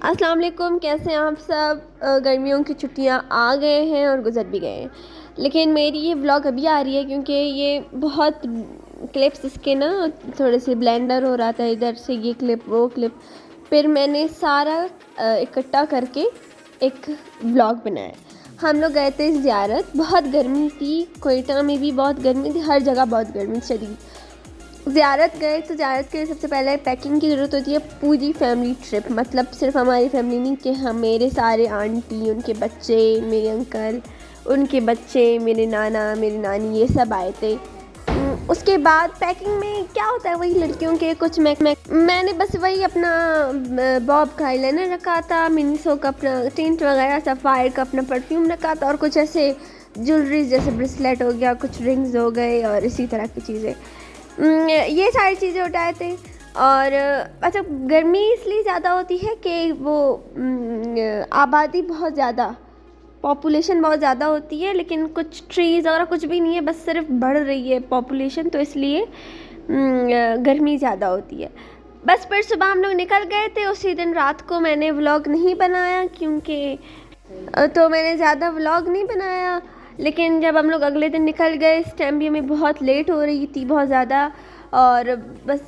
अस्सलाम वालेकुम, कैसे हैं आप सब। गर्मियों की छुट्टियां आ गए हैं और गुज़र भी गए हैं, लेकिन मेरी ये व्लॉग अभी आ रही है क्योंकि ये बहुत क्लिप्स इसके ना थोड़े से ब्लेंडर हो रहा था, इधर से ये क्लिप वो क्लिप, फिर मैंने सारा इकट्ठा करके एक व्लॉग बनाया। हम लोग गए थे ज़ियारत, बहुत गर्मी थी, कोयटा में भी बहुत गर्मी थी, हर जगह बहुत गर्मी शदीद। ज़ियारत गए तो ज़ियारत के लिए सबसे पहले पैकिंग की ज़रूरत होती है। पूरी फैमिली ट्रिप, मतलब सिर्फ हमारी फैमिली नहीं कि हम मेरे सारे आंटी, उनके बच्चे, मेरे अंकल, उनके बच्चे, मेरे नाना, मेरी नानी, ये सब आए थे। उसके बाद पैकिंग में क्या होता है, वही लड़कियों के कुछ मैंने बस वही अपना बॉब का आईलाइनर रखा था, मिनीसो का अपना टेंट वगैरह, सफ़ायर का अपना परफ्यूम रखा था, और कुछ ऐसे ज्वेलरीज जैसे ब्रेसलेट हो गया, कुछ रिंग्स हो गए और इसी तरह की चीज़ें। ये सारी चीज़ें उठाए थे। और अच्छा, गर्मी इसलिए ज़्यादा होती है कि वो आबादी बहुत ज़्यादा, पॉपुलेशन बहुत ज़्यादा होती है, लेकिन कुछ ट्रीज़ वगैरह कुछ भी नहीं है, बस सिर्फ बढ़ रही है पॉपुलेशन, तो इसलिए गर्मी ज़्यादा होती है। बस फिर सुबह हम लोग निकल गए थे। उसी दिन रात को मैंने व्लॉग नहीं बनाया क्योंकि तो मैंने ज़्यादा व्लॉग नहीं बनाया, लेकिन जब हम लोग अगले दिन निकल गए, इस टाइम भी हमें बहुत लेट हो रही थी, बहुत ज़्यादा, और बस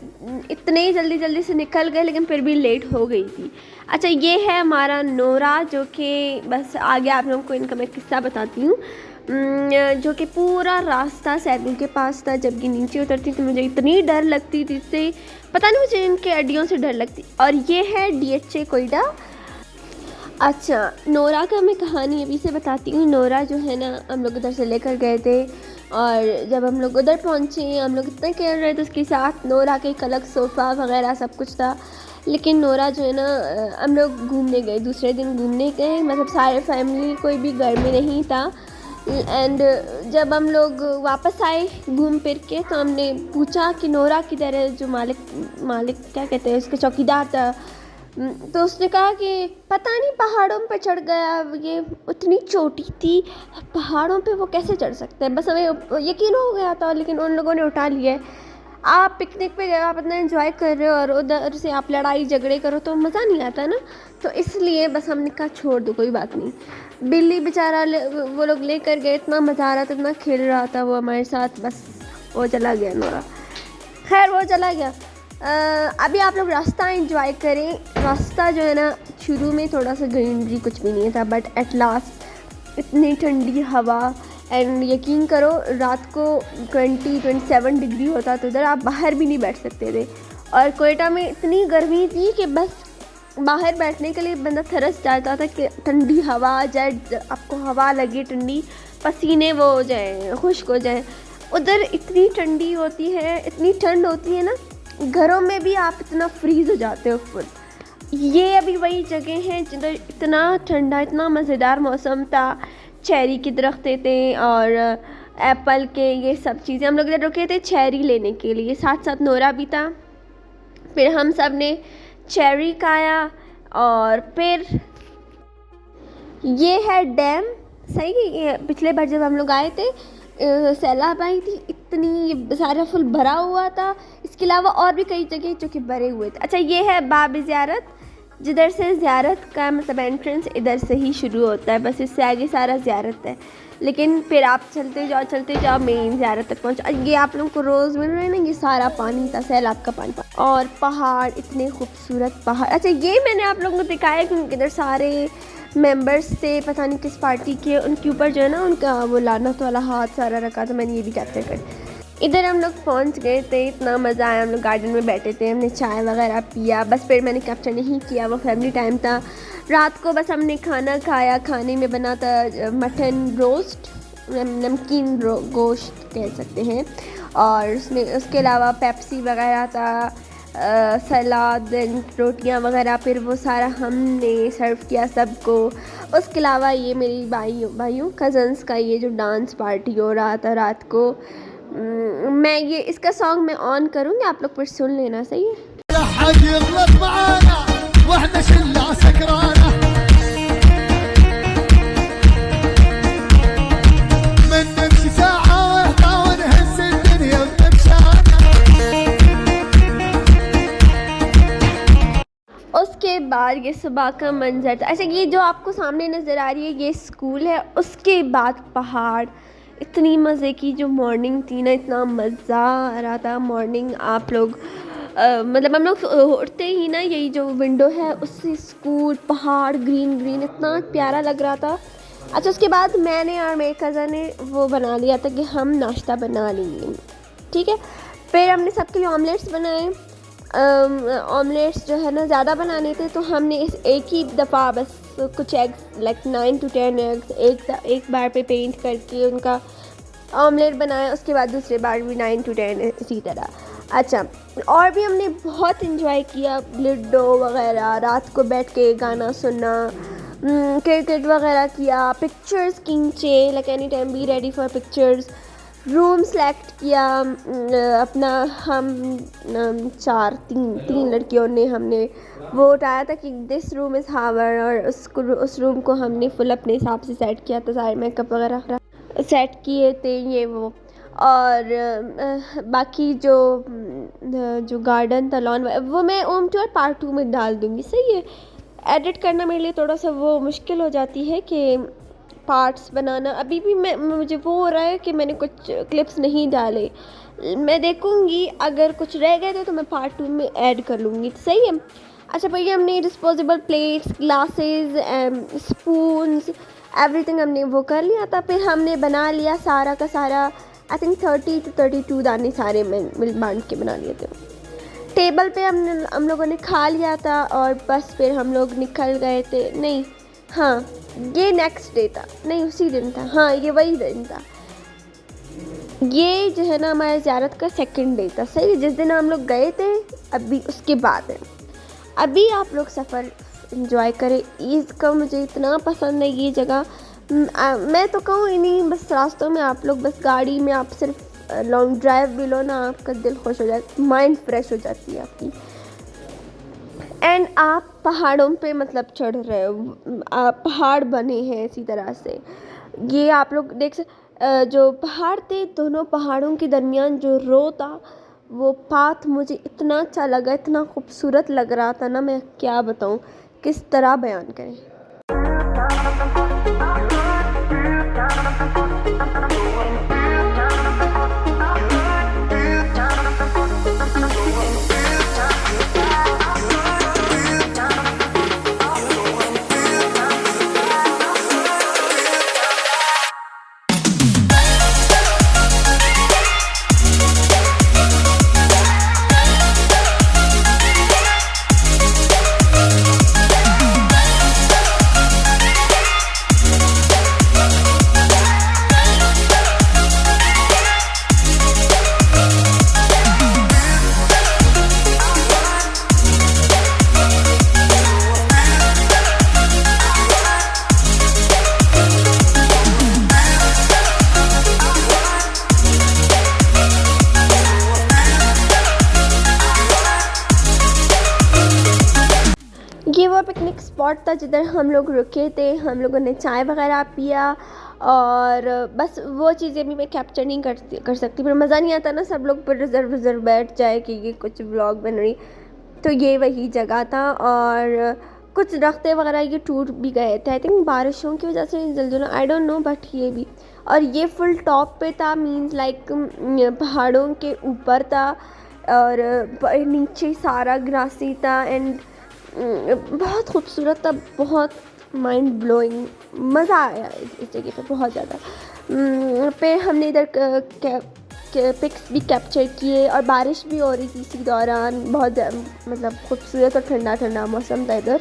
इतने ही जल्दी से निकल गए, लेकिन फिर भी लेट हो गई थी। अच्छा, ये है हमारा नोरा, जो कि बस आगे आप लोगों को इनका मैं किस्सा बताती हूँ। जो कि पूरा रास्ता सैलून के पास था। जब ये नीचे उतरती तो मुझे इतनी डर लगती थी इससे, पता नहीं मुझे इनके हड्डियों से डर लगती। और ये है DHA कोयटा। अच्छा, नोरा का मैं कहानी अभी से बताती हूँ। नोरा जो है ना, हम लोग उधर से लेकर गए थे, और जब हम लोग उधर पहुँचे, हम लोग इतना खेल रहे थे उसके साथ। नोरा के एक अलग सोफ़ा वगैरह सब कुछ था, लेकिन नोरा जो है ना, हम लोग घूमने गए, दूसरे दिन घूमने गए, मतलब सारे फैमिली, कोई भी घर में नहीं था। एंड जब हम लोग वापस आए घूम फिर के, तो हमने पूछा कि नोरा किधर है, जो मालिक क्या कहते हैं, उसके चौकीदार था। तो उसने कहा कि पता नहीं पहाड़ों पे चढ़ गया। ये उतनी छोटी थी, पहाड़ों पे वो कैसे चढ़ सकते हैं, बस हमें यकीन हो गया था, लेकिन उन लोगों ने उठा लिया है। आप पिकनिक पे गए, आप इतना एंजॉय कर रहे हो, और उधर से आप लड़ाई झगड़े करो तो मज़ा नहीं आता ना, तो इसलिए बस हमने कहा छोड़ दो, कोई बात नहीं। बिल्ली बेचारा वो लोग लेकर गए, इतना मज़ा आ रहा था, इतना खेल रहा था वो हमारे साथ, बस वो चला गया नोरा। खैर, वो चला गया। अभी आप लोग रास्ता एंजॉय करें। रास्ता जो है ना, शुरू में थोड़ा सा ग्रीनरी कुछ भी नहीं था, बट एट लास्ट इतनी ठंडी हवा, एंड यकीन करो रात को 27 डिग्री होता, तो उधर आप बाहर भी नहीं बैठ सकते थे। और कोयटा में इतनी गर्मी थी कि बस बाहर बैठने के लिए बंदा तरस जाता था कि ठंडी हवा आ जाए, आपको हवा लगे ठंडी, पसीने वो हो जाए, खुश्क हो जाए। उधर इतनी ठंडी होती है, इतनी ठंड होती है ना, घरों में भी आप इतना फ्रीज़ हो जाते हो फुल। ये अभी वही जगह हैं जिधर इतना ठंडा, इतना मज़ेदार मौसम था। चेरी के दरख्तें थे और एप्पल के, ये सब चीज़ें। हम लोग इधर रुके थे चेरी लेने के लिए, साथ साथ नोरा भी था। फिर हम सब ने चेरी खाया, और फिर ये है डैम। सही है, पिछले बार जब हम लोग आए थे, सैलाब आई थी, इतनी सारा फुल भरा हुआ था। इसके अलावा और भी कई जगह जो कि भरे हुए थे। अच्छा, ये है बाब ज़ियारत, जिधर से ज़ियारत का मतलब एंट्रेंस इधर से ही शुरू होता है, बस इससे आगे सारा ज़ियारत है। लेकिन फिर आप चलते जाओ मेन ज़ियारत तक पहुँचो। ये आप लोगों को रोज़ मिल रहा है ना, ये सारा पानी था, सैलाब का पानी, और पहाड़, इतने खूबसूरत पहाड़। अच्छा, ये मैंने आप लोगों को दिखाया क्योंकि इधर सारे मेंबर्स थे, पता नहीं किस पार्टी के, उनके ऊपर जो है ना, उनका वो लानत वाला हाथ सारा रखा था, मैंने ये भी कैप्चर कर। इधर हम लोग पहुंच गए थे, इतना मज़ा आया। हम लोग गार्डन में बैठे थे, हमने चाय वगैरह पिया, बस फिर मैंने कैप्चर नहीं किया, वो फैमिली टाइम था। रात को बस हमने खाना खाया, खाने में बना था मटन रोस्ट, नमकीन गोश्त कह सकते हैं, और उसमें उसके अलावा पेप्सी वगैरह था, सलाद, रोटियां वगैरह। फिर वो सारा हमने सर्व किया सबको। उसके अलावा ये मेरी भाइयों कज़न्स का ये जो डांस पार्टी हो रहा था रात को, मैं ये इसका सॉन्ग मैं ऑन करूँगी, आप लोग फिर सुन लेना, सही है। उसके बाद ये सुबह का मंजर था। अच्छा, ये जो आपको सामने नज़र आ रही है ये स्कूल है, उसके बाद पहाड़। इतनी मज़े की जो मॉर्निंग थी ना, इतना मज़ा आ रहा था मॉर्निंग। आप लोग मतलब हम लोग उठते ही ना, यही जो विंडो है उससे स्कूल, पहाड़, ग्रीन ग्रीन, इतना प्यारा लग रहा था। अच्छा, उसके बाद मैंने और मेरे कज़न ने वो बना लिया था कि हम नाश्ता बना लेंगे, ठीक है। फिर हमने सबके लिए ऑमलेट्स बनाए। ऑमलेट्स जो है ना ज़्यादा बनाने थे, तो हमने इस एक ही दफ़ा बस कुछ एग्स, लाइक 9 to 10 एग्स एक बार पे पेंट करके उनका ऑमलेट बनाया। उसके बाद दूसरे बार भी 9 to 10 इसी तरह। अच्छा, और भी हमने बहुत इंजॉय किया, लूडो वगैरह, रात को बैठ के गाना सुनना, क्रिकेट वगैरह किया, पिक्चर्स खींचे, like any time be ready for pictures. Room select किया अपना, हम तीन लड़कियों ने हमने वो उठाया था कि दिस रूम इज़ हावर, और उस रूम को हमने फुल अपने हिसाब से सेट किया था, सारे मेकअप वगैरह सेट किए थे ये वो। और बाकी जो गार्डन था, लॉन, वो मैं होम टूर पार्ट 2 में डाल दूँगी, सही है। एडिट करना मेरे लिए थोड़ा सा वो मुश्किल हो जाती है कि पार्ट्स बनाना। अभी भी मुझे वो हो रहा है कि मैंने कुछ क्लिप्स नहीं डाले। मैं देखूँगी, अगर कुछ रह गए तो मैं पार्ट 2 में ऐड कर लूँगी, सही है। अच्छा भैया, हमने disposable plates, glasses, spoons, everything हमने वो कर लिया था। फिर हमने बना लिया सारा का सारा, आई थिंक 30 to 32 दाने सारे मिल बांट के बना लिए थे। टेबल पे हम लोगों ने खा लिया था, और बस फिर हम लोग निकल गए थे। नहीं, हाँ, ये नेक्स्ट डे था, नहीं उसी दिन था, हाँ ये वही दिन था। ये जो है ना हमारे ज़ियारत का सेकंड डे था, सही, जिस दिन हम लोग गए थे अभी उसके बाद है। अभी आप लोग सफ़र एंजॉय करें। इसका मुझे इतना पसंद है ये जगह। मैं तो कहूँ इन्हीं बस रास्तों में आप लोग, बस गाड़ी में आप सिर्फ लॉन्ग ड्राइव भी लो ना, आपका दिल खुश हो जाता, माइंड फ्रेश हो जाती है आपकी। एंड आप पहाड़ों पे मतलब चढ़ रहे हो, पहाड़ बने हैं इसी तरह से। ये आप लोग देख जो पहाड़ थे, दोनों पहाड़ों के दरमियान जो रो था, वो पाथ मुझे इतना अच्छा लगा, इतना खूबसूरत लग रहा था ना, मैं क्या बताऊँ, किस तरह बयान करें। ये वो पिकनिक स्पॉट था जिधर हम लोग रुके थे। हम लोगों ने चाय वगैरह पिया, और बस वो चीज़ें भी मैं कैप्चर नहीं कर सकती, पर मज़ा नहीं आता ना, सब लोग पर रिजर्व बैठ जाए कि ये कुछ व्लॉग बन रही। तो ये वही जगह था, और कुछ रास्ते वगैरह ये टूट भी गए थे, आई थिंक बारिशों की वजह से, जल्दी आई डोंट नो, बट ये भी। और ये फुल टॉप पे था, मीन्स लाइक पहाड़ों के ऊपर था, और नीचे सारा ग्रासी था, एंड बहुत खूबसूरत था, बहुत माइंड ब्लोइंग, मज़ा आया इस जगह पे बहुत ज़्यादा। फिर हमने इधर पिक्स भी कैप्चर किए, और बारिश भी हो रही थी इसी दौरान, बहुत मतलब खूबसूरत और ठंडा ठंडा मौसम था इधर।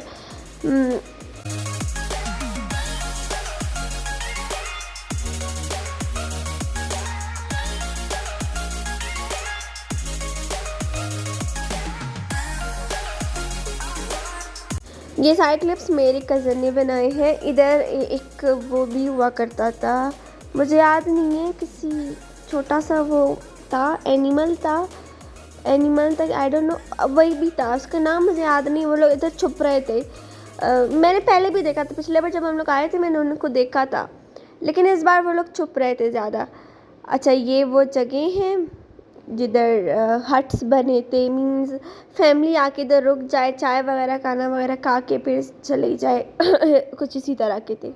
ये सारे क्लिप्स मेरे कज़न ने बनाए हैं। इधर एक वो भी हुआ करता था, मुझे याद नहीं है, किसी छोटा सा वो था, एनिमल था, आई डोंट नो, वही भी था, उसका नाम मुझे याद नहीं। वो लोग इधर छुप रहे थे। मैंने पहले भी देखा था, पिछले बार जब हम लोग आए थे मैंने उनको देखा था, लेकिन इस बार वो लोग छुप रहे थे ज़्यादा। अच्छा, ये वो जगह हैं जिधर हट्स बने थे, मीन्स फैमिली आके इधर रुक जाए, चाय वगैरह खाना वगैरह खा के फिर चली जाए कुछ इसी तरह के थे।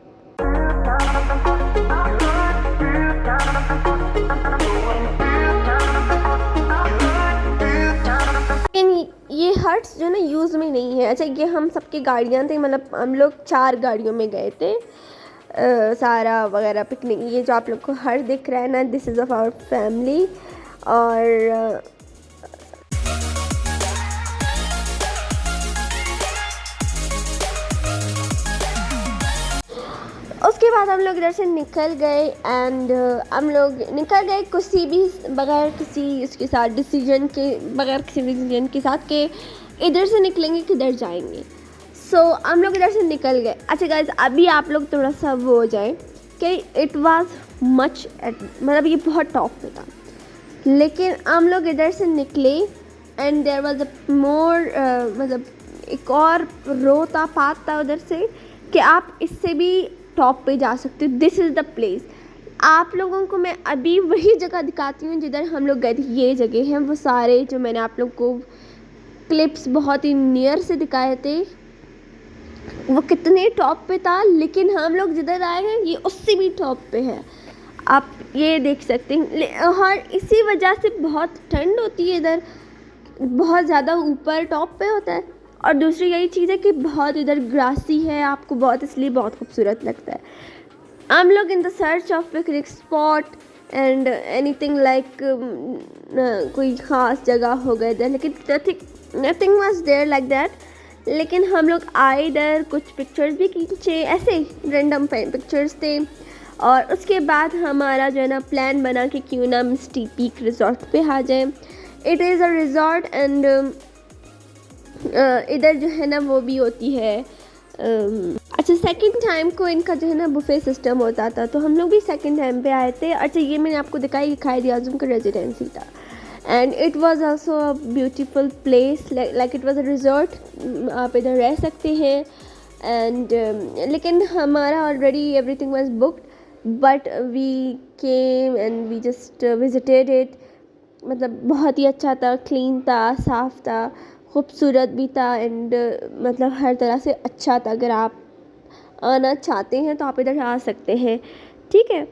लेकिन ये हट्स जो है ना यूज़ में नहीं है। अच्छा, ये हम सबकी गाड़ियाँ थी, मतलब हम लोग 4 गाड़ियों में गए थे सारा वगैरह पिकनिक। ये जो आप लोग को हट दिख रहा है ना, this is of our family. और उसके बाद हम लोग इधर से निकल गए एंड हम लोग निकल गए किसी भी बगैर किसी उसके साथ डिसीजन के, बगैर किसी डिसीजन के साथ कि इधर से निकलेंगे किधर जाएंगे। सो हम लोग इधर से निकल गए। अच्छा गाइस, अभी आप लोग थोड़ा सा वो हो जाए कि इट वाज मच, मतलब ये बहुत टॉप पे था, लेकिन हम लोग इधर से निकले एंड देयर वाज अ मोर, मतलब एक और रो था, पाथ था उधर से कि आप इससे भी टॉप पे जा सकते हो। This is the place. आप लोगों को मैं अभी वही जगह दिखाती हूँ जिधर हम लोग गए थे। ये जगह हैं वो सारे जो मैंने आप लोग को क्लिप्स बहुत ही नियर से दिखाए थे, वो कितने टॉप पे था, लेकिन हम लोग जिधर आए हैं ये उससे भी टॉप पे है। आप ये देख सकते हैं। और इसी वजह से बहुत ठंड होती है इधर, बहुत ज़्यादा ऊपर टॉप पे होता है। और दूसरी यही चीज़ है कि बहुत इधर ग्रासी है, आपको बहुत, इसलिए बहुत खूबसूरत लगता है। हम लोग in the search of picnic spot and anything like, कोई ख़ास जगह हो गए इधर, लेकिन nothing was there like that. लेकिन हम लोग आए इधर, कुछ पिक्चर्स भी खींचे, ऐसे रैंडम पिक्चर्स थे। और उसके बाद हमारा जो है ना प्लान बना कि क्यों ना मिस्टी पीक रिजॉर्ट पे आ जाए। It is a resort and इधर जो है ना वो भी होती है। अच्छा, सेकंड टाइम को इनका जो है ना बुफे सिस्टम होता था, तो हम लोग भी सेकंड टाइम पे आए थे। अच्छा, ये मैंने आपको दिखाई कि कायद आज़म का रेजिडेंसी था and it was also a beautiful place, like it was a resort. आप इधर रह सकते हैं एंड लेकिन हमारा already everything was booked, but we came and we just visited it. मतलब बहुत ही अच्छा था, क्लीन था, साफ़ था, खूबसूरत भी था एंड मतलब हर तरह से अच्छा था। अगर आप आना चाहते हैं तो आप इधर आ सकते हैं, ठीक है।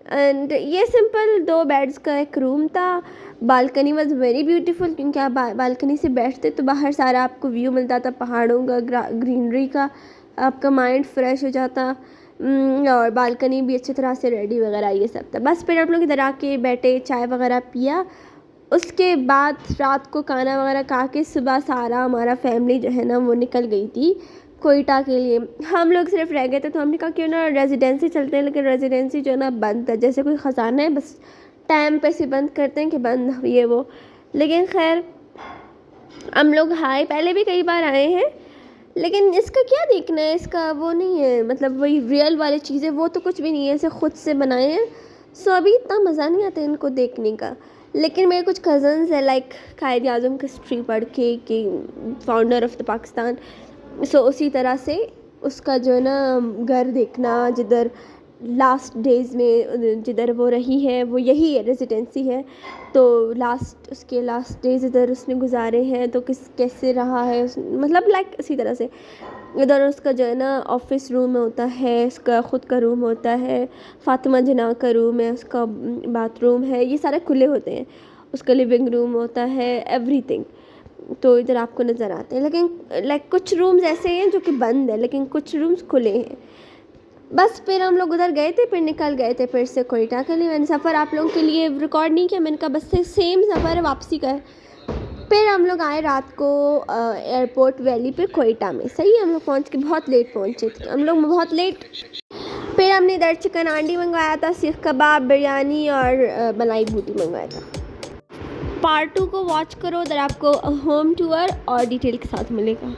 एंड ये सिंपल 2 बेड्स का एक रूम था। बालकनी वाज वेरी ब्यूटीफुल, क्योंकि आप बालकनी से बैठते तो बाहर सारा आपको व्यू मिलता था, पहाड़ों का, ग्रीनरी का, आपका माइंड फ्रेश हो जाता। और बालकनी भी अच्छी तरह से रेडी वगैरह ये सब था। बस फिर हम लोग इधर आके बैठे, चाय वगैरह पिया। उसके बाद रात को खाना वगैरह खा के सुबह सारा हमारा फैमिली जो है ना वो निकल गई थी कोयटा के लिए। हम लोग सिर्फ रह गए थे, तो हमने कहा क्यों ना रेजिडेंसी चलते हैं, लेकिन रेजिडेंसी जो है ना बंद था, जैसे कोई ख़जाना है, बस टाइम पे से बंद करते हैं कि बंद ये वो। लेकिन खैर हम लोग आए, पहले भी कई बार आए हैं, लेकिन इसका क्या देखना है, इसका वो नहीं है, मतलब वही रियल वाली चीज़ें वो तो कुछ भी नहीं है, ऐसे ख़ुद से बनाए हैं। सो अभी इतना मज़ा नहीं आता इनको देखने का। लेकिन मेरे कुछ कज़न्स हैं, लाइक कायद आज़म की हिस्ट्री पढ़ के कि फाउंडर ऑफ द पाकिस्तान, सो उसी तरह से उसका जो है ना घर देखना, जिधर लास्ट डेज़ में जिधर वो रही है वो यही है, रेजिडेंसी है। तो उसके लास्ट डेज़ इधर उसने गुजारे हैं, तो कैसे रहा है मतलब लाइक इसी तरह से। इधर उसका जो है ना ऑफिस रूम होता है, उसका ख़ुद का रूम होता है, फ़ातिमा जना का रूम है, उसका बाथरूम है, ये सारे खुले होते हैं। उसका लिविंग रूम होता है, एवरीथिंग तो इधर आपको नज़र आते हैं। लेकिन लाइक कुछ रूम्स ऐसे हैं जो कि बंद है, लेकिन कुछ रूम्स खुले हैं। बस फिर हम लोग उधर गए थे, फिर निकल गए थे फिर से कोयटा के लिए। मैंने सफ़र आप लोगों के लिए रिकॉर्ड नहीं किया, मैंने कहा बस से सेम सफ़र है, वापसी का है। फिर हम लोग आए रात को एयरपोर्ट वैली पे कोयटा में। सही है, हम लोग पहुँच के बहुत लेट पहुँचे थे, हम लोग बहुत लेट। फिर हमने इधर चिकन आंडी मंगवाया था, सीख कबाब, बिरयानी और मलाई बूटी मंगवाया था। पार्ट 2 को वॉच करो, उधर आपको होम टूर और डिटेल के साथ मिलेगा।